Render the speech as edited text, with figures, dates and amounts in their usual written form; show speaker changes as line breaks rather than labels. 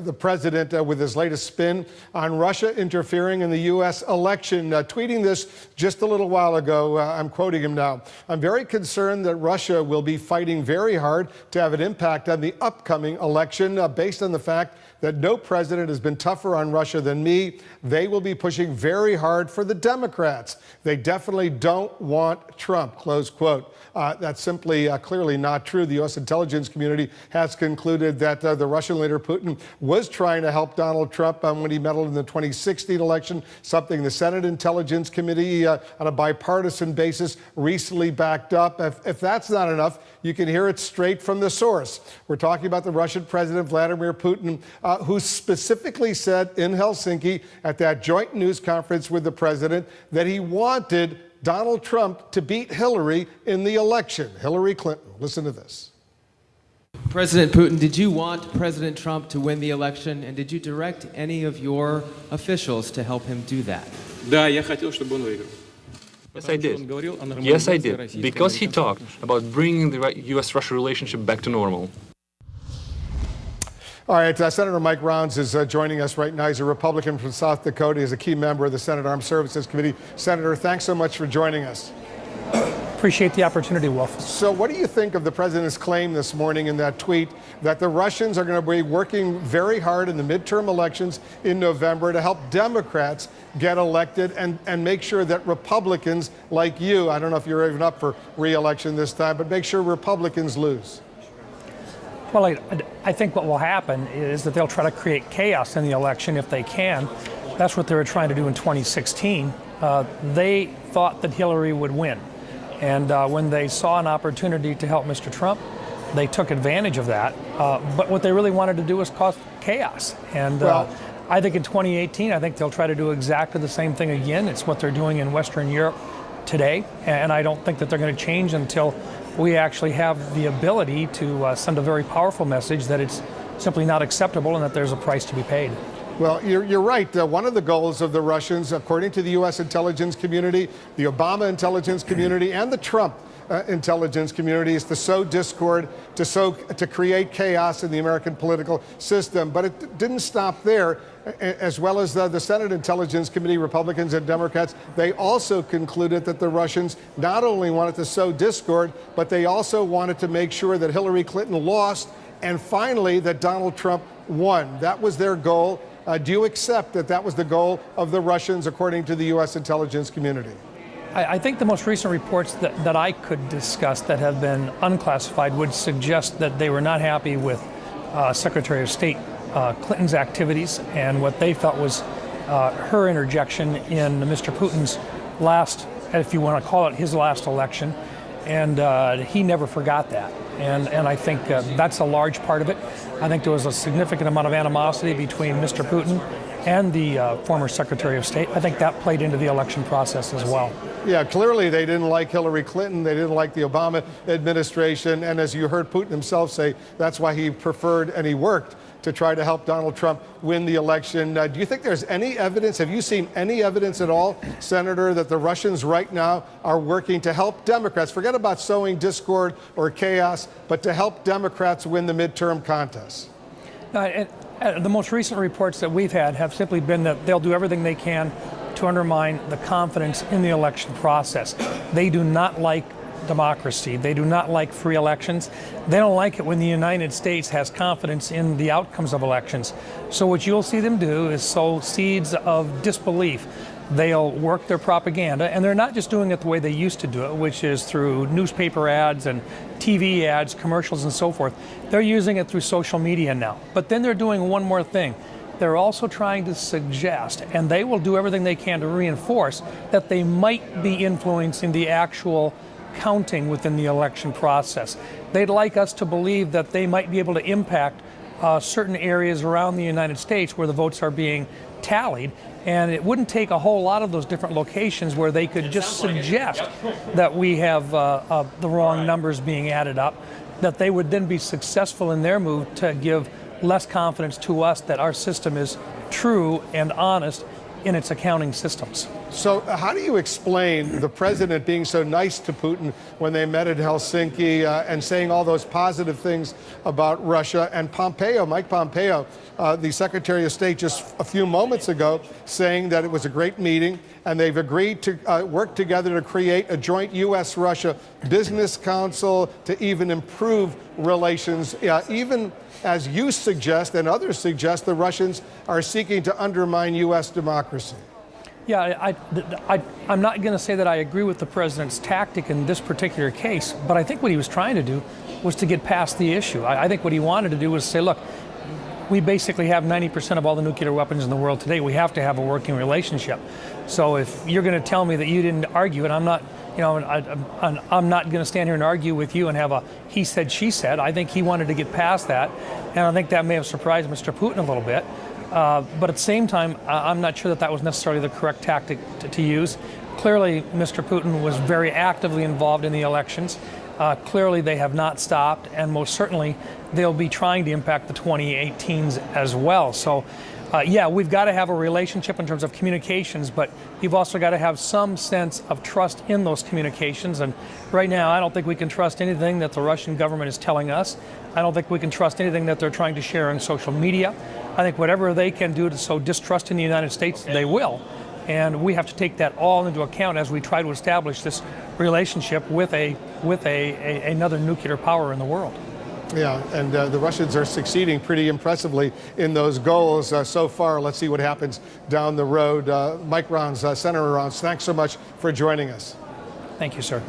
The president with his latest spin on Russia interfering in the U.S. election, tweeting this just a little while ago. I'm quoting him now. I'm very concerned that Russia will be fighting very hard to have an impact on the upcoming election based on the fact that no president has been tougher on Russia than me. They will be pushing very hard for the Democrats. They definitely don't want Trump, close quote. That's simply clearly not true. The U.S. intelligence community has concluded that the Russian leader Putin was trying to help Donald Trump when he meddled in the 2016 election, something the Senate Intelligence Committee on a bipartisan basis recently backed up. If that's not enough, you can hear it straight from the source. We're talking about the Russian President Vladimir Putin, who specifically said in Helsinki at that joint news conference with the president that he wanted Donald Trump to beat Hillary in the election. Hillary Clinton. Listen to this.
President Putin, did you want President Trump to win the election, and did you direct any of your officials to help him do that?
Да, я хотел, чтобы он выиграл.
Yes, I did. Yes, I did. Because he talked about bringing the U.S.-Russia relationship back to normal.
All right, Senator Mike Rounds is joining us right now. He's a Republican from South Dakota. He's a key member of the Senate Armed Services Committee. Senator, thanks so much for joining us.
Appreciate the opportunity, Wolf.
So what do you think of the president's claim this morning in that tweet that the Russians are going to be working very hard in the midterm elections in November to help Democrats get elected and make sure that Republicans like you, I don't know if you're even up for re-election this time, but make sure Republicans lose?
Well, I think what will happen is that they'll try to create chaos in the election if they can. That's what they were trying to do in 2016. They thought that Hillary would win. And when they saw an opportunity to help Mr. Trump, they took advantage of that. But what they really wanted to do was cause chaos. And I think in 2018, I think they'll try to do exactly the same thing again. It's what they're doing in Western Europe today. And I don't think that they're going to change until we actually have the ability to send a very powerful message that it's simply not acceptable and that there's a price to be paid.
Well, you're right. One of the goals of the Russians, according to the U.S. intelligence community, the Obama intelligence community, and the Trump intelligence community, is to sow discord, to create chaos in the American political system. But it didn't stop there. As well as the Senate Intelligence Committee, Republicans and Democrats, they also concluded that the Russians not only wanted to sow discord, but they also wanted to make sure that Hillary Clinton lost and finally that Donald Trump won. That was their goal. Do you accept that that was the goal of the Russians, according to the U.S. intelligence community?
I think the most recent reports that I could discuss that have been unclassified would suggest that they were not happy with Secretary of State Clinton's activities and what they felt was her interjection in Mr. Putin's last, if you want to call it his last election. And he never forgot that. And I think that's a large part of it. I think there was a significant amount of animosity between Mr. Putin and the former Secretary of State. I think that played into the election process as well.
Yeah, clearly they didn't like Hillary Clinton. They didn't like the Obama administration. And as you heard Putin himself say, that's why he preferred and he worked to try to help Donald Trump win the election. Do you think there's any evidence, have you seen any evidence at all, Senator, that the Russians right now are working to help Democrats, forget about sowing discord or chaos, but to help Democrats win the midterm contest?
The most recent reports that we've had have simply been that they'll do everything they can to undermine the confidence in the election process. They do not like democracy. They do not like free elections. They don't like it when the United States has confidence in the outcomes of elections. So what you'll see them do is sow seeds of disbelief. They'll work their propaganda, and they're not just doing it the way they used to do it, which is through newspaper ads and TV ads, commercials, and so forth. They're using it through social media now. But then they're doing one more thing. They're also trying to suggest, and they will do everything they can to reinforce, that they might be influencing the actual counting within the election process. They'd like us to believe that they might be able to impact certain areas around the United States where the votes are being tallied, and it wouldn't take a whole lot of those different locations where they could just suggest that we have the wrong numbers being added up, that they would then be successful in their move to give less confidence to us that our system is true and honest in its accounting systems.
So how do you explain the president being so nice to Putin when they met at Helsinki and saying all those positive things about Russia, and Pompeo, Mike Pompeo, the Secretary of State, just a few moments ago saying that it was a great meeting and they've agreed to work together to create a joint U.S.-Russia business council to even improve relations, even as you suggest and others suggest, the Russians are seeking to undermine U.S. democracy.
Yeah, I'm not going to say that I agree with the president's tactic in this particular case, but I think what he was trying to do was to get past the issue. I think what he wanted to do was say, look, we basically have 90% of all the nuclear weapons in the world today. We have to have a working relationship. So if you're going to tell me that you didn't argue, and I'm not, I'm not going to stand here and argue with you and have a he said, she said. I think he wanted to get past that, and I think that may have surprised Mr. Putin a little bit. But at the same time, I'm not sure that that was necessarily the correct tactic to use. Clearly, Mr. Putin was very actively involved in the elections. Clearly, they have not stopped, and most certainly, they'll be trying to impact the 2018s as well. So, yeah, we've got to have a relationship in terms of communications, but you've also got to have some sense of trust in those communications. And right now, I don't think we can trust anything that the Russian government is telling us. I don't think we can trust anything that they're trying to share on social media. I think whatever they can do to sow distrust in the United States, they will. And we have to take that all into account as we try to establish this relationship with another nuclear power in the world.
Yeah, and the Russians are succeeding pretty impressively in those goals so far. Let's see what happens down the road. Mike Rounds, Senator Rounds, thanks so much for joining us.
Thank you, sir.